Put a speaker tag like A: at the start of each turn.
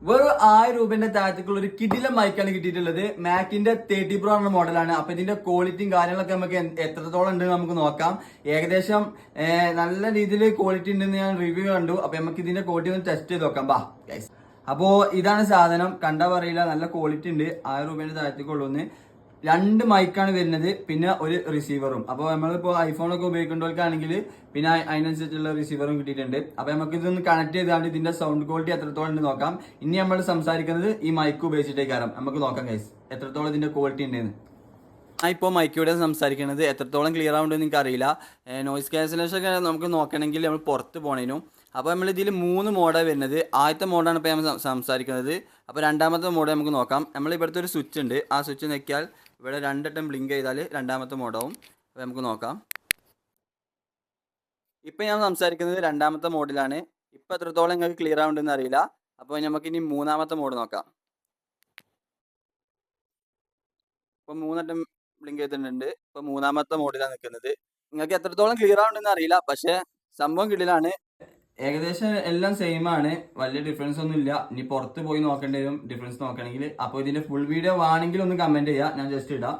A: വെറും 1000 രൂപന്റെ താഴത്തേക്കുള്ള ഒരു കിടിലം മൈക്കാണ് കിട്ടിയിട്ടുള്ളത്. മാക്കിന്റെ 30 Pro എന്ന മോഡലാണ്. അപ്പൊ ഇതിന്റെ ക്വാളിറ്റിയും കാര്യങ്ങളൊക്കെ നമുക്ക് എത്രത്തോളം ഉണ്ട് നമുക്ക് നോക്കാം. ഏകദേശം നല്ല രീതിയിൽ ക്വാളിറ്റി ഉണ്ടെന്ന് ഞാൻ റിവ്യൂ കണ്ടു. അപ്പൊ നമുക്ക് ഇതിന്റെ ക്വാളിറ്റി ഒന്ന് ടെസ്റ്റ് ചെയ്ത് നോക്കാം. ബാ ഗൈസ്, അപ്പോ ഇതാണ് സാധനം. കണ്ടാ പറയില്ല, നല്ല ക്വാളിറ്റി ഉണ്ട്. 1000 രൂപന്റെ താഴത്തേക്കുള്ളൂന്ന്. 2 മൈക്കാണ് വരുന്നത്, പിന്നെ ഒരു റിസീവറും. അപ്പോൾ നമ്മളിപ്പോൾ ഐഫോണൊക്കെ ഉപയോഗിക്കേണ്ടവർക്കാണെങ്കിൽ പിന്നെ അതിനനുസരിച്ചുള്ള റിസീവറും കിട്ടിയിട്ടുണ്ട്. അപ്പോൾ നമുക്ക് ഇതൊന്ന് കണക്ട് ചെയ്താണ്ട് ഇതിന്റെ സൗണ്ട് ക്വാളിറ്റി എത്രത്തോളം ഉണ്ട് നോക്കാം. ഇനി നമ്മൾ സംസാരിക്കുന്നത് ഈ മൈക്ക് ഉപയോഗിച്ചിട്ടേക്കാരം. നമുക്ക് നോക്കാം ഗൈസ് എത്രത്തോളം ഇതിന്റെ ക്വാളിറ്റി ഉണ്ടെന്ന്. ഞാൻ ഇപ്പോൾ മൈക്കിലൂടെ സംസാരിക്കുന്നത് എത്രത്തോളം ക്ലിയർ ആവുണ്ടെന്ന് എനിക്ക് അറിയില്ല. നോയിസ് ക്യാൻസലേഷൻ ഒക്കെ നമുക്ക് നോക്കണമെങ്കിൽ നമ്മൾ പുറത്ത് പോകണേനും. അപ്പോൾ നമ്മൾ ഇതിൽ 3 മോഡാണ് വരുന്നത്. ആദ്യത്തെ മോഡാണ് ഇപ്പോൾ നമ്മൾ സംസാരിക്കുന്നത്. അപ്പോൾ രണ്ടാമത്തെ മോഡ് നമുക്ക് നോക്കാം. നമ്മൾ ഇവിടുത്തെ ഒരു സ്വിച്ച് ഉണ്ട്. ആ സ്വിച്ച് ഞെക്കിയാൽ ഇവിടെ 2 വട്ടം ബ്ലിങ്ക് ചെയ്താൽ രണ്ടാമത്തെ മോഡാവും. അപ്പോൾ നമുക്ക് നോക്കാം. ഇപ്പം ഞാൻ സംസാരിക്കുന്നത് രണ്ടാമത്തെ മോഡിലാണ്. ഇപ്പം എത്രത്തോളം നിങ്ങൾക്ക് ക്ലിയർ ആവുണ്ടെന്ന് അറിയില്ല. അപ്പോൾ നമുക്കിനി മൂന്നാമത്തെ മോഡ് നോക്കാം. ഇപ്പം 3 വട്ടം ബ്ലിങ്ക് ചെയ്തിട്ടുണ്ട്. ഇപ്പം മൂന്നാമത്തെ മോഡിലാണ് നിൽക്കുന്നത്. നിങ്ങൾക്ക് എത്രത്തോളം ക്ലിയർ ആവുണ്ടെന്ന് അറിയില്ല, പക്ഷേ സംഭവം കിടിലാണ്. ഏകദേശം എല്ലാം സെയിം ആണ്, വലിയ ഡിഫറൻസ് ഒന്നും ഇല്ല. ഇനി പുറത്ത് പോയി നോക്കേണ്ടി വരും ഡിഫറൻസ് നോക്കണമെങ്കിൽ. അപ്പോൾ ഇതിന്റെ ഫുൾ വീഡിയോ വേണമെങ്കിൽ ഒന്ന് കമന്റ് ചെയ്യുക, ഞാൻ ജസ്റ്റ് ഇടാം.